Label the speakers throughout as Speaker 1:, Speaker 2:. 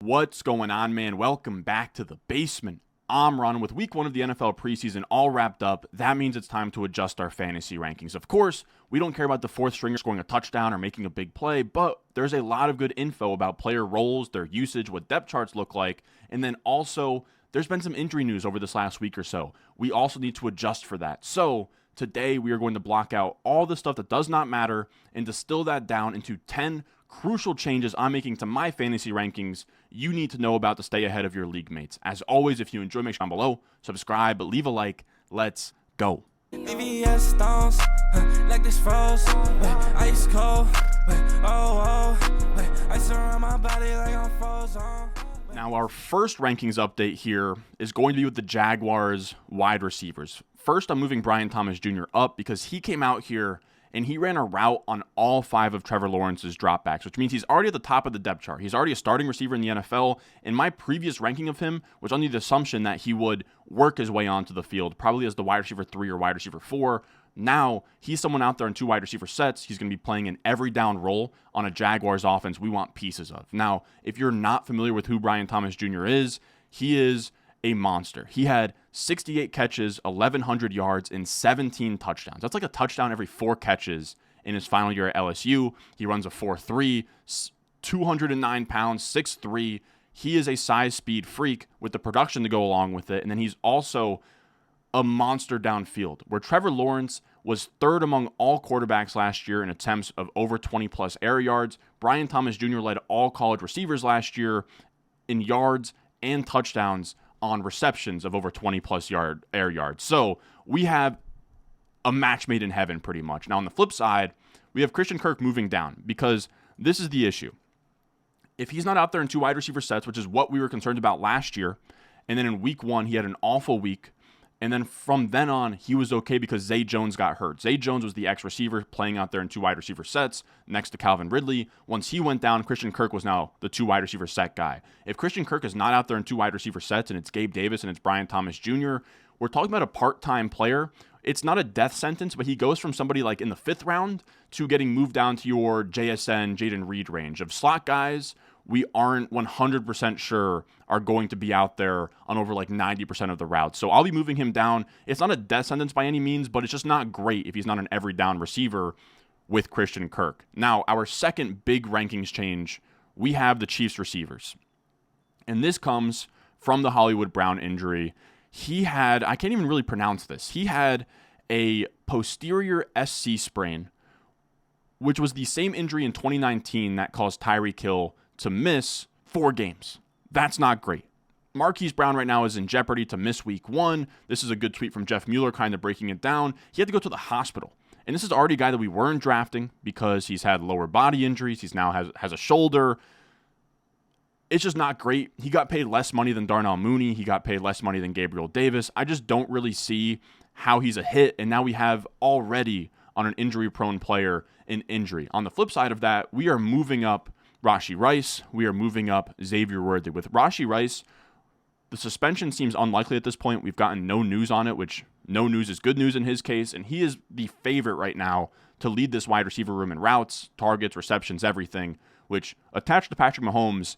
Speaker 1: What's going on, man? Welcome back to the basement. I'm Ron with week 1 of the NFL preseason all wrapped up. That means it's time to adjust our fantasy rankings. Of course, we don't care about the fourth stringer scoring a touchdown or making a big play, but there's a lot of good info about player roles, their usage, what depth charts look like, and then also there's been some injury news over this last week or so. We also need to adjust for that. So today we are going to block out all the stuff that does not matter and distill that down into 10 crucial changes I'm making to my fantasy rankings you need to know about to stay ahead of your league mates. As always, if you enjoy, make sure down below, subscribe, leave a like. Let's go.
Speaker 2: Stones, like this froze, ice cold, ice around my body like I'm frozen.
Speaker 1: Now, our first rankings update here is going to be with the Jaguars wide receivers. First, I'm moving Brian Thomas Jr. up because he came out here and he ran a route on all 5 of Trevor Lawrence's dropbacks, which means he's already at the top of the depth chart. He's already a starting receiver in the NFL, and my previous ranking of him was under the assumption that he would work his way onto the field, probably as the wide receiver 3 or wide receiver 4. Now, he's someone out there in 2 wide receiver sets. He's going to be playing an every down role on a Jaguars offense we want pieces of. Now, if you're not familiar with who Brian Thomas Jr. is, he is a monster. He had 68 catches, 1,100 yards, and 17 touchdowns. That's like a touchdown every 4 catches in his final year at LSU. He runs a 4.3, 209 pounds, 6'3". He is a size speed freak with the production to go along with it. And then he's also a monster downfield, where Trevor Lawrence was 3rd among all quarterbacks last year in attempts of over 20-plus air yards. Brian Thomas Jr. led all college receivers last year in yards and touchdowns on receptions of over 20-plus air yards. So we have a match made in heaven pretty much. Now, on the flip side, we have Christian Kirk moving down because this is the issue. If he's not out there in 2 wide receiver sets, which is what we were concerned about last year, and then in week 1, he had an awful week, and then from then on, he was okay because Zay Jones got hurt. Zay Jones was the ex-receiver playing out there in 2 wide receiver sets next to Calvin Ridley. Once he went down, Christian Kirk was now the 2 wide receiver set guy. If Christian Kirk is not out there in 2 wide receiver sets and it's Gabe Davis and it's Brian Thomas Jr., we're talking about a part-time player. It's not a death sentence, but he goes from somebody like in the 5th round to getting moved down to your JSN, Jaden Reed range of slot guys we aren't 100% sure are going to be out there on over like 90% of the routes. So I'll be moving him down. It's not a death sentence by any means, but it's just not great if he's not an every down receiver with Christian Kirk. Now, our second big rankings change, we have the Chiefs receivers. And this comes from the Hollywood Brown injury. He had, I can't even really pronounce this, he had a posterior SC sprain, which was the same injury in 2019 that caused Tyreek Hill to miss 4 games. That's not great. Marquise Brown right now is in jeopardy to miss week 1. This is a good tweet from Jeff Mueller kind of breaking it down. He had to go to the hospital. And this is already a guy that we weren't drafting because he's had lower body injuries. He's now has a shoulder. It's just not great. He got paid less money than Darnell Mooney. He got paid less money than Gabriel Davis. I just don't really see how he's a hit. And now we have already on an injury-prone player an injury. On the flip side of that, we are moving up Rashee Rice. We are moving up Xavier Worthy. With Rashee Rice, the suspension seems unlikely at this point. We've gotten no news on it, which no news is good news in his case, and he is the favorite right now to lead this wide receiver room in routes, targets, receptions, everything, which attached to Patrick Mahomes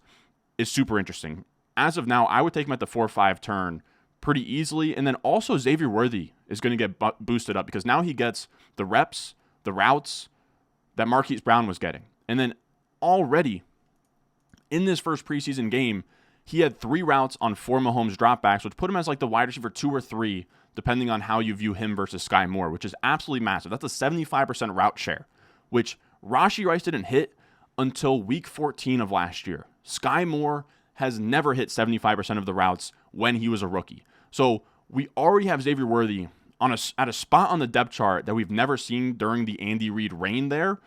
Speaker 1: is super interesting. As of now, I would take him at the 4-5 turn pretty easily, and then also Xavier Worthy is going to get boosted up because now he gets the reps, the routes that Marquise Brown was getting. And then already in this first preseason game, he had 3 routes on 4 Mahomes dropbacks, which put him as like the wide receiver 2 or 3, depending on how you view him versus Sky Moore, which is absolutely massive. That's a 75% route share, which Rashee Rice didn't hit until week 14 of last year. Sky Moore has never hit 75% of the routes when he was a rookie. So we already have Xavier Worthy at a spot on the depth chart that we've never seen during the Andy Reid reign there.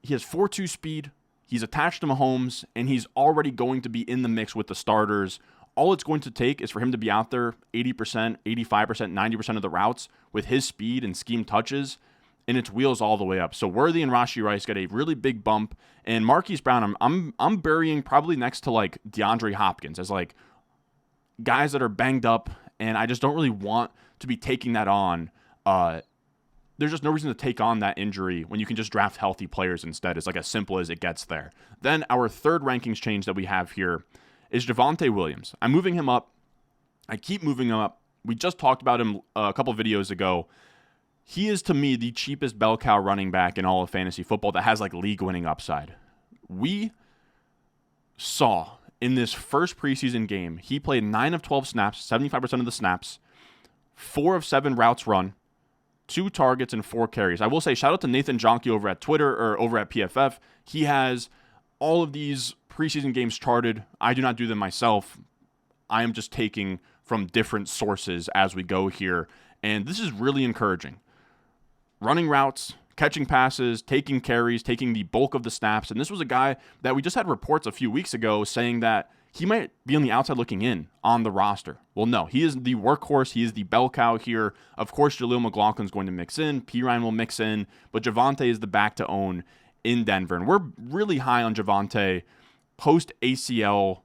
Speaker 1: He has 4.2 speed, he's attached to Mahomes, and he's already going to be in the mix with the starters. All it's going to take is for him to be out there 80%, 85%, 90% of the routes with his speed and scheme touches, and it's wheels all the way up. So Worthy and Rashee Rice get a really big bump, and Marquise Brown, I'm burying probably next to like DeAndre Hopkins as like guys that are banged up, and I just don't really want to be taking that on there's just no reason to take on that injury when you can just draft healthy players instead. It's like as simple as it gets there. Then our third rankings change that we have here is Javonte Williams. I'm moving him up. I keep moving him up. We just talked about him a couple videos ago. He is, to me, the cheapest bell cow running back in all of fantasy football that has like league-winning upside. We saw in this first preseason game, he played 9 of 12 snaps, 75% of the snaps, 4 of 7 routes run, 2 targets, and 4 carries. I will say shout out to Nathan Jonke over at Twitter or over at PFF. He has all of these preseason games charted. I do not do them myself. I am just taking from different sources as we go here. And this is really encouraging. Running routes, catching passes, taking carries, taking the bulk of the snaps. And this was a guy that we just had reports a few weeks ago saying that he might be on the outside looking in on the roster. Well, no, he is the workhorse. He is the bell cow here. Of course, Jaleel McLaughlin's going to mix in. Pirine will mix in. But Javonte is the back to own in Denver. And we're really high on Javonte post-ACL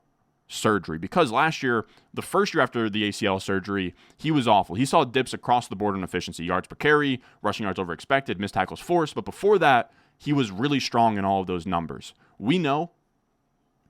Speaker 1: surgery because last year, the first year after the ACL surgery, he was awful. He saw dips across the board in efficiency. Yards per carry, rushing yards over expected, missed tackles forced. But before that, he was really strong in all of those numbers. We know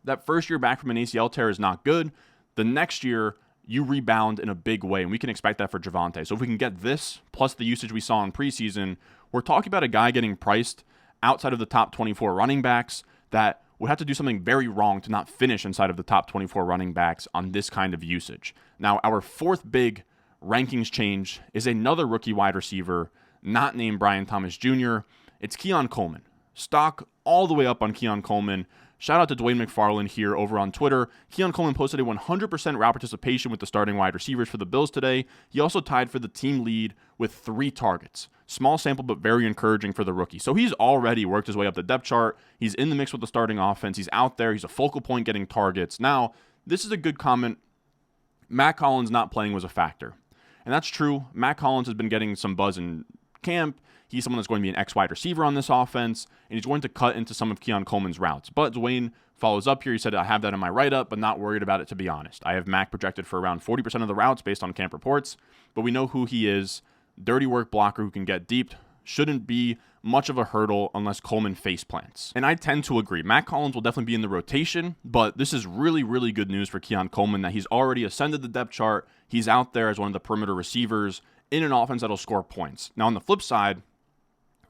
Speaker 1: that first year back from an ACL tear is not good. The next year, you rebound in a big way, and we can expect that for Javonte. So if we can get this, plus the usage we saw in preseason, we're talking about a guy getting priced outside of the top 24 running backs that would have to do something very wrong to not finish inside of the top 24 running backs on this kind of usage. Now, our fourth big rankings change is another rookie wide receiver, not named Brian Thomas Jr. It's Keon Coleman. Stock all the way up on Keon Coleman. Shout out to Dwayne McFarland here over on Twitter. Keon Coleman posted a 100% route participation with the starting wide receivers for the Bills today. He also tied for the team lead with 3 targets. Small sample, but very encouraging for the rookie. So he's already worked his way up the depth chart. He's in the mix with the starting offense. He's out there. He's a focal point getting targets. Now, this is a good comment. Matt Collins not playing was a factor. And that's true. Matt Collins has been getting some buzz in camp. He's someone that's going to be an X wide receiver on this offense, and he's going to cut into some of Keon Coleman's routes. But Dwayne follows up here. He said, I have that in my write-up, but not worried about it, to be honest. I have Mac projected for around 40% of the routes based on camp reports, but we know who he is. Dirty work blocker who can get deep. Shouldn't be much of a hurdle unless Coleman face plants. And I tend to agree. Matt Collins will definitely be in the rotation, but this is really, really good news for Keon Coleman that he's already ascended the depth chart. He's out there as one of the perimeter receivers in an offense that'll score points. Now, on the flip side,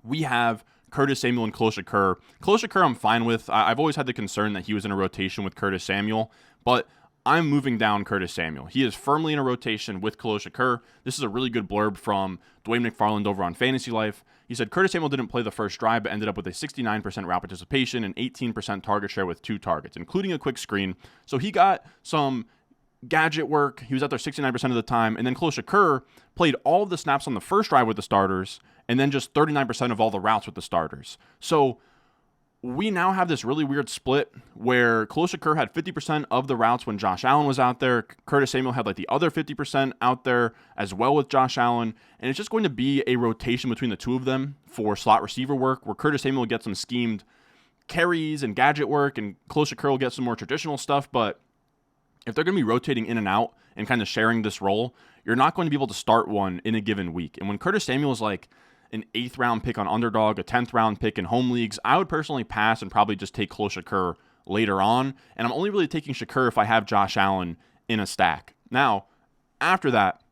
Speaker 1: we have Curtis Samuel and Khalil Shakir. Khalil Shakir I'm fine with. I've always had the concern that he was in a rotation with Curtis Samuel, but I'm moving down Curtis Samuel. He is firmly in a rotation with Khalil Shakir. This is a really good blurb from Dwayne McFarland over on Fantasy Life. He said, Curtis Samuel didn't play the first drive, but ended up with a 69% route participation and 18% target share with 2 targets, including a quick screen. So he got some gadget work. He was out there 69% of the time. And then Khalil Shakir played all of the snaps on the first drive with the starters and then just 39% of all the routes with the starters. So we now have this really weird split where Khalil Shakir had 50% of the routes when Josh Allen was out there. Curtis Samuel had like the other 50% out there as well with Josh Allen. And it's just going to be a rotation between the two of them for slot receiver work where Curtis Samuel will get some schemed carries and gadget work and Khalil Shakir will get some more traditional stuff. But if they're going to be rotating in and out and kind of sharing this role, you're not going to be able to start one in a given week. And when Curtis Samuel is like an 8th round pick on Underdog, a 10th round pick in home leagues, I would personally pass and probably just take Khalil Shakir later on. And I'm only really taking Shakir if I have Josh Allen in a stack. Now, after that,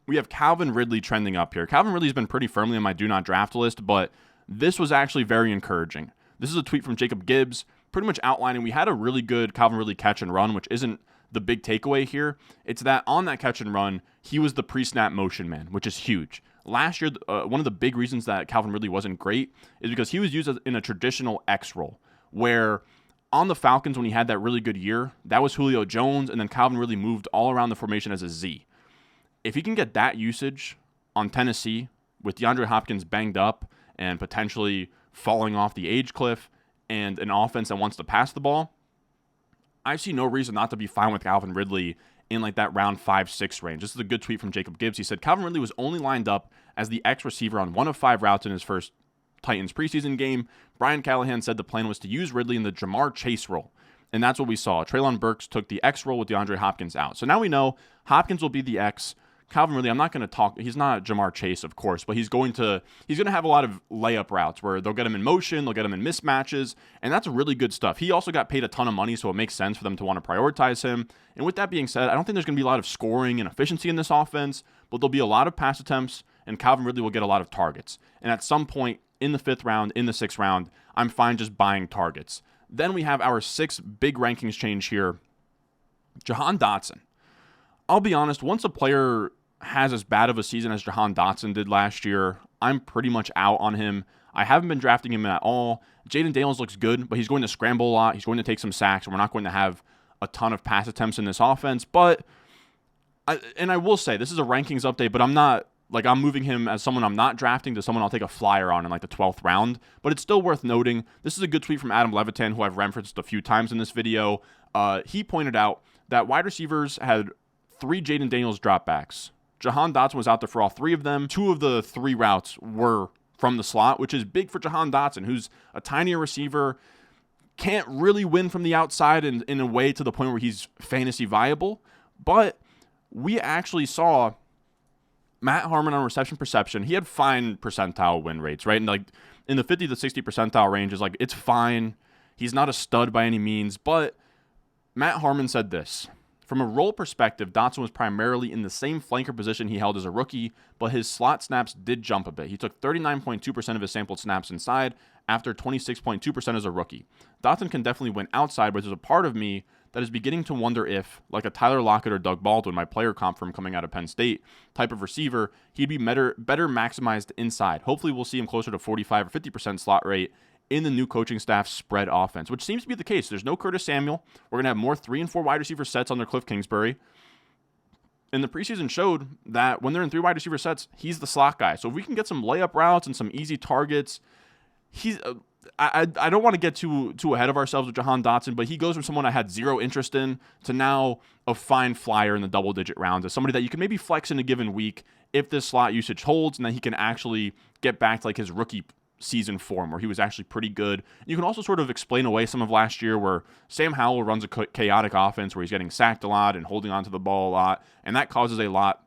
Speaker 1: we have Calvin Ridley trending up here. Calvin Ridley's been pretty firmly on my do not draft list, but this was actually very encouraging. This is a tweet from Jacob Gibbs, pretty much outlining we had a really good Calvin Ridley catch and run, which isn't the big takeaway here. It's that on that catch and run, he was the pre-snap motion man, which is huge. Last year, one of the big reasons that Calvin Ridley wasn't great is because he was used in a traditional X role, where on the Falcons, when he had that really good year, that was Julio Jones, and then Calvin Ridley moved all around the formation as a Z. If he can get that usage on Tennessee with DeAndre Hopkins banged up and potentially falling off the age cliff and an offense that wants to pass the ball, I see no reason not to be fine with Calvin Ridley in like that round 5-6 range. This is a good tweet from Jacob Gibbs. He said, Calvin Ridley was only lined up as the X receiver on 1 of 5 routes in his first Titans preseason game. Brian Callahan said the plan was to use Ridley in the Jamarr Chase role. And that's what we saw. Treylon Burks took the X role with DeAndre Hopkins out. So now we know Hopkins will be the X. Calvin Ridley, I'm not going to talk. He's not Jamar Chase, of course, but he's going to have a lot of layup routes where they'll get him in motion, they'll get him in mismatches, and that's really good stuff. He also got paid a ton of money, so it makes sense for them to want to prioritize him. And with that being said, I don't think there's going to be a lot of scoring and efficiency in this offense, but there'll be a lot of pass attempts, and Calvin Ridley will get a lot of targets. And at some point in the 5th round, in the 6th round, I'm fine just buying targets. Then we have our 6th big rankings change here. Jahan Dotson. I'll be honest, once a player has as bad of a season as Jahan Dotson did last year, I'm pretty much out on him. I haven't been drafting him at all. Jaden Daniels looks good, but he's going to scramble a lot. He's going to take some sacks, and we're not going to have a ton of pass attempts in this offense. But, I will say, this is a rankings update, but I'm moving him as someone I'm not drafting to someone I'll take a flyer on in like the 12th round. But it's still worth noting. This is a good tweet from Adam Levitan, who I've referenced a few times in this video. He pointed out that wide receivers had 3 Jaden Daniels dropbacks. Jahan Dotson was out there for all 3 of them. 2 of the 3 routes were from the slot, which is big for Jahan Dotson, who's a tinier receiver, can't really win from the outside in a way to the point where he's fantasy viable. But we actually saw Matt Harmon on reception perception. He had fine percentile win rates, right? And like in the 50 to 60 percentile range is like, it's fine. He's not a stud by any means, but Matt Harmon said this. From a role perspective, Dotson was primarily in the same flanker position he held as a rookie, but his slot snaps did jump a bit. He took 39.2% of his sampled snaps inside after 26.2% as a rookie. Dotson can definitely win outside, but there's a part of me that is beginning to wonder if, like a Tyler Lockett or Doug Baldwin, my player comp from coming out of Penn State type of receiver, he'd be better maximized inside. Hopefully we'll see him closer to 45 or 50% slot rate in the new coaching staff's spread offense, which seems to be the case. There's no Curtis Samuel. We're going to have more 3 and 4 wide receiver sets under Cliff Kingsbury. And the preseason showed that when they're in 3 wide receiver sets, he's the slot guy. So if we can get some layup routes and some easy targets, he's. I don't want to get too ahead of ourselves with Jahan Dotson, but he goes from someone I had 0 interest in to now a fine flyer in the double-digit rounds as somebody that you can maybe flex in a given week if this slot usage holds, and then he can actually get back to like his rookie season form where he was actually pretty good. You can also sort of explain away some of last year where Sam Howell runs a chaotic offense where he's getting sacked a lot and holding onto the ball a lot, and that causes a lot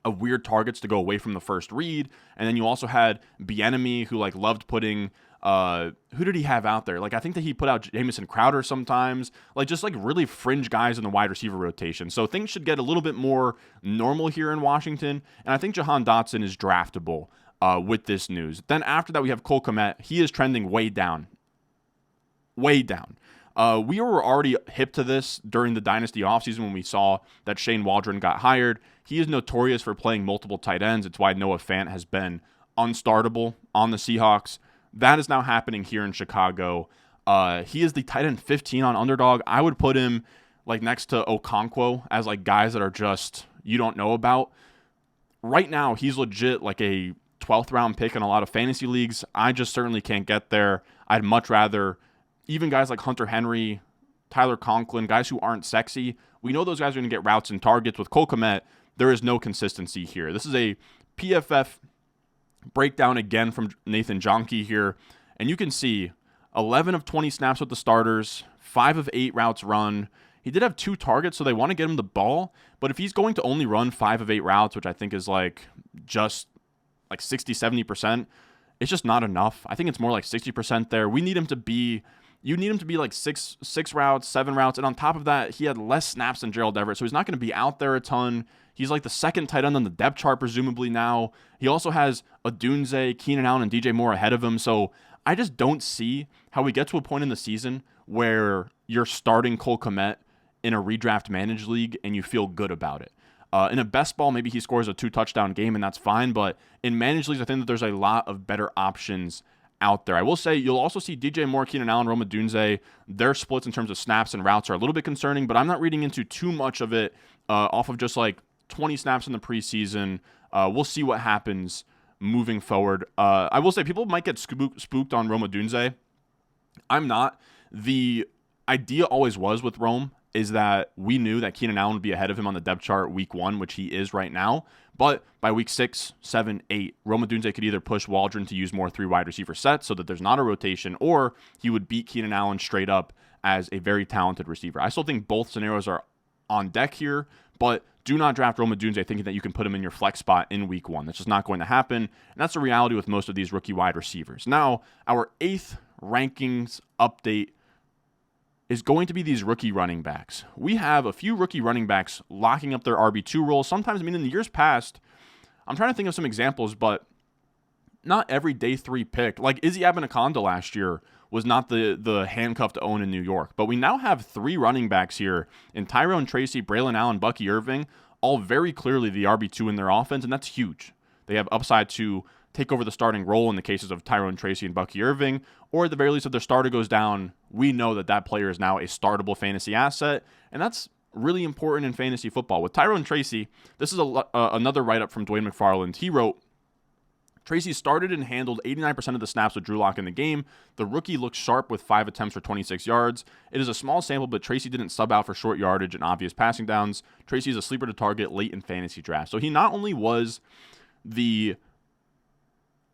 Speaker 1: of weird targets to go away from the first read. And then you also had Bieniemy, who like loved putting who did he have out there? Like I think that he put out Jamison Crowder sometimes, like just like really fringe guys in the wide receiver rotation. So things should get a little bit more normal here in Washington, and I think Jahan Dotson is draftable with this news. Then after that, we have Cole Kmet. He is trending way down. Way down. We were already hip to this during the Dynasty offseason when we saw that Shane Waldron got hired. He is notorious for playing multiple tight ends. It's why Noah Fant has been unstartable on the Seahawks. That is now happening here in Chicago. He is the tight end 15 on Underdog. I would put him like next to Okonkwo as like guys that are just you don't know about. Right now, he's legit like a 12th round pick in a lot of fantasy leagues. I just certainly can't get there. I'd much rather even guys like Hunter Henry, Tyler Conklin, guys who aren't sexy. We know those guys are going to get routes and targets. With Cole Kmet, there is no consistency here. This is a PFF breakdown again from Nathan Jonke here, and you can see 11 of 20 snaps with the starters, 5 of 8 routes run. He did have 2 targets, so they want to get him the ball, but if he's going to only run 5 of 8 routes, which I think is like just like 60-70%, it's just not enough. I think it's more like 60% there. You need him to be like 6 routes, 7 routes, and on top of that, he had less snaps than Gerald Everett, so he's not going to be out there a ton. He's like the second tight end on the depth chart, presumably now. He also has Odunze, Keenan Allen, and DJ Moore ahead of him, so I just don't see how we get to a point in the season where you're starting Cole Kmet in a redraft managed league and you feel good about it. In a best ball, maybe he scores a 2-touchdown game, and that's fine, but in managed leagues, I think that there's a lot of better options out there. I will say you'll also see DJ Moore, Keenan Allen, Rome Odunze. Their splits in terms of snaps and routes are a little bit concerning, but I'm not reading into too much of it off of just like 20 snaps in the preseason. We'll see what happens moving forward. I will say people might get spooked on Rome Odunze. I'm not. The idea always was with Rome is that we knew that Keenan Allen would be ahead of him on the depth chart week 1, which he is right now. But by week 6, 7, 8, Rome Odunze could either push Waldron to use more 3 wide receiver sets so that there's not a rotation, or he would beat Keenan Allen straight up as a very talented receiver. I still think both scenarios are on deck here, but do not draft Rome Odunze thinking that you can put him in your flex spot in week 1. That's just not going to happen, and that's the reality with most of these rookie wide receivers. Now, our 8th rankings update is going to be these rookie running backs. We have a few rookie running backs locking up their RB2 roles. Sometimes, in the years past, I'm trying to think of some examples, but not every day 3 pick. Like Izzy Abinaconda last year was not the handcuff to own in New York. But we now have 3 running backs here in Tyrone Tracy, Braylon Allen, Bucky Irving, all very clearly the RB2 in their offense, and that's huge. They have upside to take over the starting role in the cases of Tyrone Tracy and Bucky Irving, or at the very least, if their starter goes down, we know that player is now a startable fantasy asset, and that's really important in fantasy football. With Tyrone Tracy, this is another write-up from Dwayne McFarland. He wrote, Tracy started and handled 89% of the snaps with Drew Lock in the game. The rookie looked sharp with 5 attempts for 26 yards. It is a small sample, but Tracy didn't sub out for short yardage and obvious passing downs. Tracy is a sleeper to target late in fantasy drafts. So he not only was the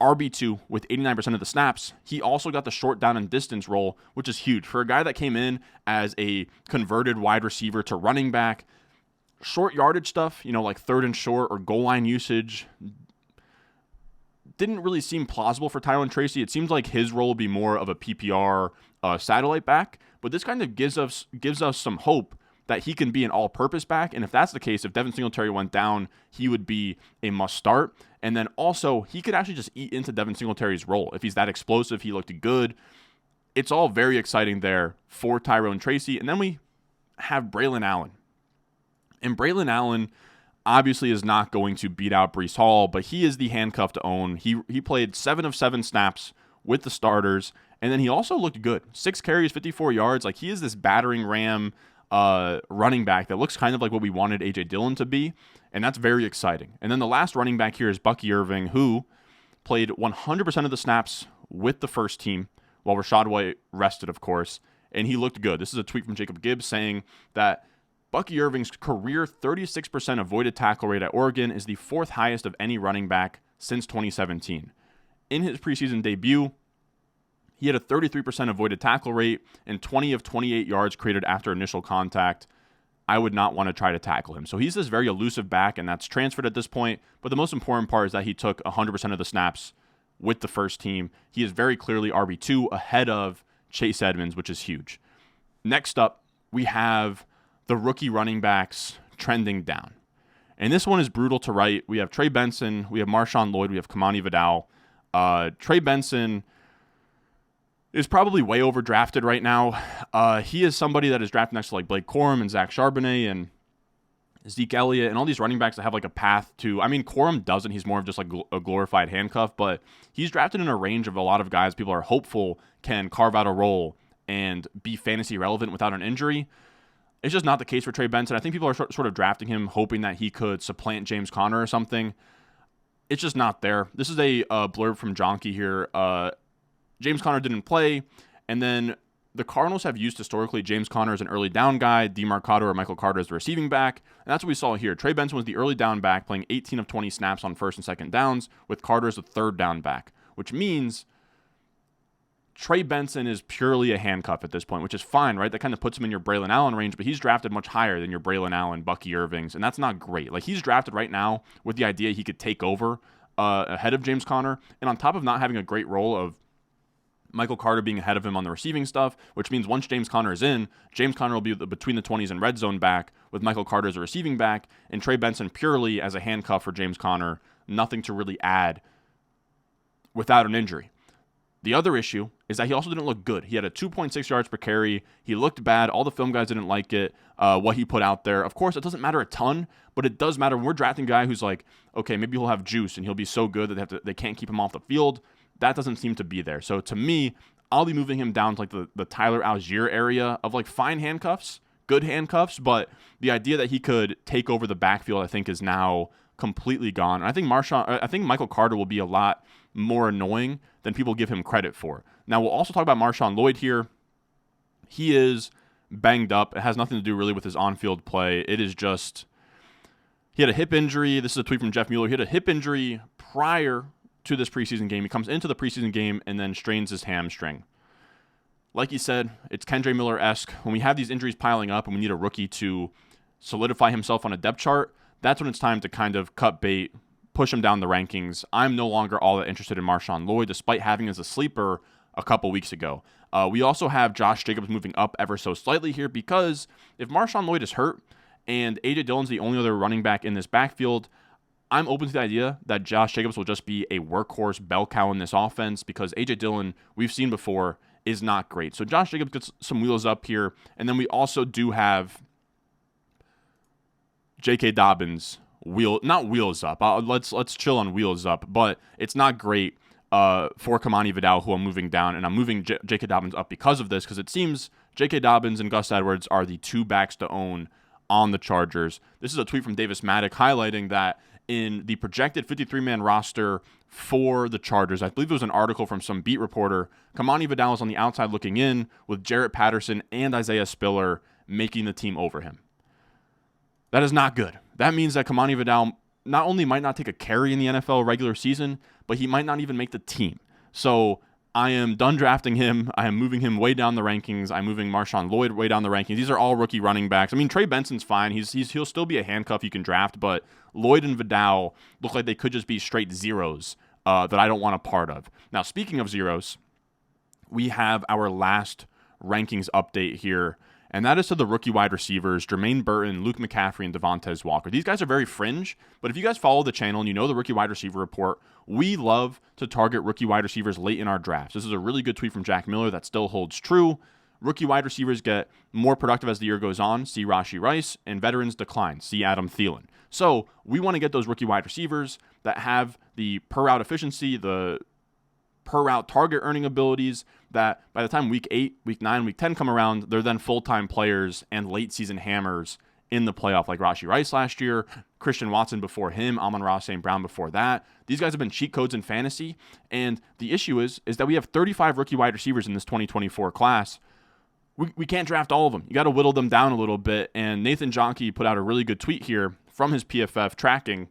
Speaker 1: RB2 with 89% of the snaps, he also got the short down and distance role, which is huge. For a guy that came in as a converted wide receiver to running back, short yardage stuff, like third and short or goal line usage, didn't really seem plausible for Tyrone Tracy. It seems like his role will be more of a PPR satellite back, but this kind of gives us some hope that he can be an all-purpose back. And if that's the case, if Devin Singletary went down, he would be a must-start. And then also, he could actually just eat into Devin Singletary's role. If he's that explosive, he looked good. It's all very exciting there for Tyrone Tracy. And then we have Braylon Allen. And Braylon Allen obviously is not going to beat out Breece Hall, but he is the handcuff to own. He played 7 of 7 snaps with the starters, and then he also looked good. 6 carries, 54 yards. Like, he is this battering ram running back that looks kind of like what we wanted A.J. Dillon to be, and that's very exciting. And then the last running back here is Bucky Irving, who played 100% of the snaps with the first team, while Rachaad White rested, of course, and he looked good. This is a tweet from Jacob Gibbs saying that Bucky Irving's career 36% avoided tackle rate at Oregon is the 4th highest of any running back since 2017. In his preseason debut, he had a 33% avoided tackle rate and 20 of 28 yards created after initial contact. I would not want to try to tackle him. So he's this very elusive back, and that's transferred at this point. But the most important part is that he took 100% of the snaps with the first team. He is very clearly RB2 ahead of Chase Edmonds, which is huge. Next up, we have the rookie running backs trending down. And this one is brutal to write. We have Trey Benson, we have Marshawn Lloyd, we have Kamani Vidal. Trey Benson is probably way overdrafted right now. He is somebody that is drafted next to like Blake Corum and Zach Charbonnet and Zeke Elliott and all these running backs that have like a path to, Corum doesn't. He's more of just like a glorified handcuff, but he's drafted in a range of a lot of guys people are hopeful can carve out a role and be fantasy relevant without an injury. It's just not the case for Trey Benson. I think people are sort of drafting him hoping that he could supplant James Conner or something. It's just not there. This is a blurb from Jonky here. James Conner didn't play, and then the Cardinals have used historically James Conner as an early down guy, DeMarcado or Michael Carter as the receiving back, and that's what we saw here. Trey Benson was the early down back, playing 18 of 20 snaps on first and second downs, with Carter as the third down back, which means Trey Benson is purely a handcuff at this point, which is fine, right? That kind of puts him in your Braylon Allen range, but he's drafted much higher than your Braylon Allen, Bucky Irvings, and that's not great. Like, he's drafted right now with the idea he could take over ahead of James Conner, and on top of not having a great role of Michael Carter being ahead of him on the receiving stuff, which means once James Conner is in, James Conner will be between the 20s and red zone back with Michael Carter as a receiving back, and Trey Benson purely as a handcuff for James Conner, nothing to really add without an injury. The other issue is that he also didn't look good. He had a 2.6 yards per carry. He looked bad. All the film guys didn't like it, what he put out there. Of course, it doesn't matter a ton, but it does matter when we're drafting a guy who's like, okay, maybe he'll have juice and he'll be so good that they can't keep him off the field. That doesn't seem to be there. So to me, I'll be moving him down to like the Tyler Algier area of like fine handcuffs, good handcuffs, but the idea that he could take over the backfield, I think, is now completely gone. And I think Michael Carter will be a lot more annoying than people give him credit for. Now, we'll also talk about Marshawn Lloyd here. He is banged up. It has nothing to do really with his on-field play. It is just, he had a hip injury. This is a tweet from Jeff Mueller. He had a hip injury prior to this preseason game. He comes into the preseason game and then strains his hamstring. Like he said, it's Kendre Miller-esque. When we have these injuries piling up and we need a rookie to solidify himself on a depth chart, that's when it's time to kind of cut bait, push him down the rankings. I'm no longer all that interested in Marshawn Lloyd, despite having as a sleeper a couple weeks ago. We also have Josh Jacobs moving up ever so slightly here, because if Marshawn Lloyd is hurt and A.J. Dillon's the only other running back in this backfield, I'm open to the idea that Josh Jacobs will just be a workhorse bell cow in this offense, because A.J. Dillon, we've seen before, is not great. So Josh Jacobs gets some wheels up here. And then we also do have J.K. Dobbins, not wheels up. Let's chill on wheels up, but it's not great for Kamani Vidal, who I'm moving down, and I'm moving J.K. Dobbins up because of this, because it seems J.K. Dobbins and Gus Edwards are the two backs to own on the Chargers. This is a tweet from Davis Maddock highlighting that in the projected 53-man roster for the Chargers, I believe it was an article from some beat reporter, Kamani Vidal is on the outside looking in, with Jarrett Patterson and Isaiah Spiller making the team over him. That is not good. That means that Kamani Vidal not only might not take a carry in the NFL regular season, but he might not even make the team. So I am done drafting him. I am moving him way down the rankings. I'm moving Marshawn Lloyd way down the rankings. These are all rookie running backs. I mean, Trey Benson's fine. He'll still be a handcuff you can draft, but Lloyd and Vidal look like they could just be straight zeros that I don't want a part of. Now, speaking of zeros, we have our last rankings update here, and that is to the rookie wide receivers, Jermaine Burton, Luke McCaffrey, and Devontae Walker. These guys are very fringe, but if you guys follow the channel and you know the rookie wide receiver report, we love to target rookie wide receivers late in our drafts. This is a really good tweet from Jack Miller that still holds true. Rookie wide receivers get more productive as the year goes on, see Rashee Rice, and veterans decline, see Adam Thielen. So we want to get those rookie wide receivers that have the per route efficiency, the per route target earning abilities, that by the time week 8, week 9, week 10 come around, they're then full-time players and late season hammers in the playoff, like Rashee Rice last year, Christian Watson before him, Amon-Ra St. Brown before that. These guys have been cheat codes in fantasy, and the issue is that we have 35 rookie wide receivers in this 2024 class. We can't draft all of them. You got to whittle them down a little bit, and Nathan Jonke put out a really good tweet here from his PFF tracking.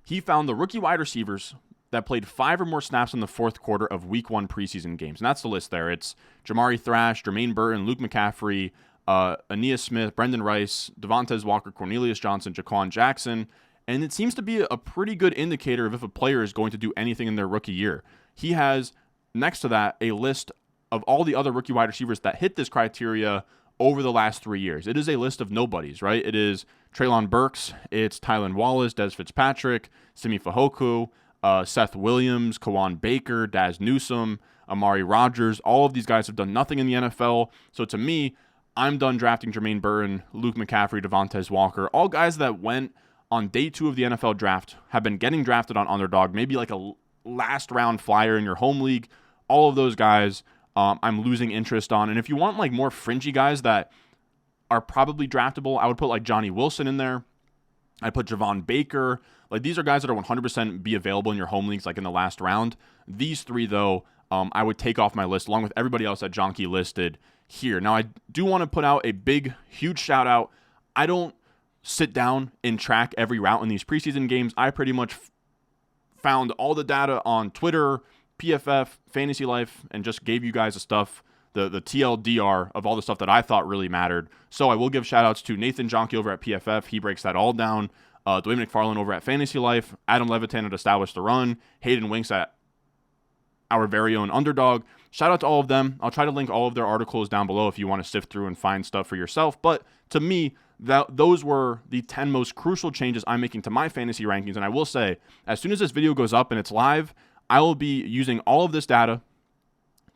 Speaker 1: He found the rookie wide receivers that played 5 or more snaps in the fourth quarter of week 1 preseason games. And that's the list there. It's Jamari Thrash, Jermaine Burton, Luke McCaffrey, Aeneas Smith, Brendan Rice, Devontae Walker, Cornelius Johnson, Jaquan Jackson. And it seems to be a pretty good indicator of if a player is going to do anything in their rookie year. He has, next to that, a list of all the other rookie wide receivers that hit this criteria over the last 3 years. It is a list of nobodies, right? It is Treylon Burks, it's Tylan Wallace, Des Fitzpatrick, Simi Fehoko, Seth Williams, Kawan Baker, Daz Newsome, Amari Rodgers. All of these guys have done nothing in the NFL. So to me, I'm done drafting Jermaine Burton, Luke McCaffrey, Devontae Walker, all guys that went on day 2 of the NFL draft, have been getting drafted on Underdog, maybe like a last round flyer in your home league. All of those guys I'm losing interest on. And if you want like more fringy guys that are probably draftable, I would put like Johnny Wilson in there. I'd put Javon Baker. Like, these are guys that are 100% be available in your home leagues, like in the last round. These 3, though, I would take off my list along with everybody else that Jonke listed here. Now, I do want to put out a big, huge shout out. I don't sit down and track every route in these preseason games. I pretty much found all the data on Twitter, PFF, Fantasy Life, and just gave you guys the stuff, the TLDR of all the stuff that I thought really mattered. So I will give shout outs to Nathan Jonke over at PFF. He breaks that all down. Dwayne McFarland over at Fantasy Life, Adam Levitan at Establish the Run, Hayden Winks at our very own Underdog. Shout out to all of them. I'll try to link all of their articles down below if you want to sift through and find stuff for yourself. But to me, those were the 10 most crucial changes I'm making to my fantasy rankings. And I will say, as soon as this video goes up and it's live, I will be using all of this data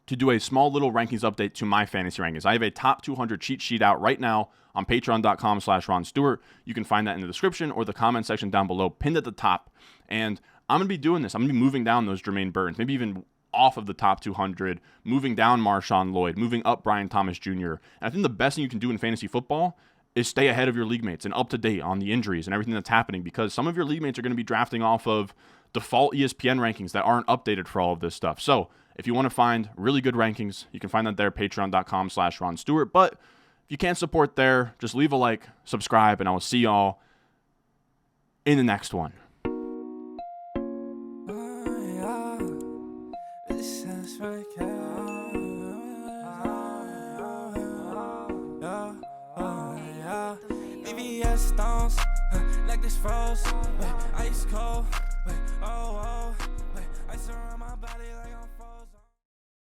Speaker 1: to do a small little rankings update to my fantasy rankings. I have a top 200 cheat sheet out right now on patreon.com/Ron Stewart. You can find that in the description or the comment section down below, pinned at the top. And I'm going to be doing this. I'm going to be moving down those Jermaine Burtons, maybe even off of the top 200, moving down Marshawn Lloyd, moving up Brian Thomas Jr. And I think the best thing you can do in fantasy football is stay ahead of your league mates and up to date on the injuries and everything that's happening, because some of your league mates are going to be drafting off of default ESPN rankings that aren't updated for all of this stuff. So if you want to find really good rankings, you can find that there, patreon.com/Ron Stewart. But if you can't support there, just leave a like, subscribe, and I will see y'all in the next one.
Speaker 2: stones, like this froze. Ice cold, oh, ice around my body like I'm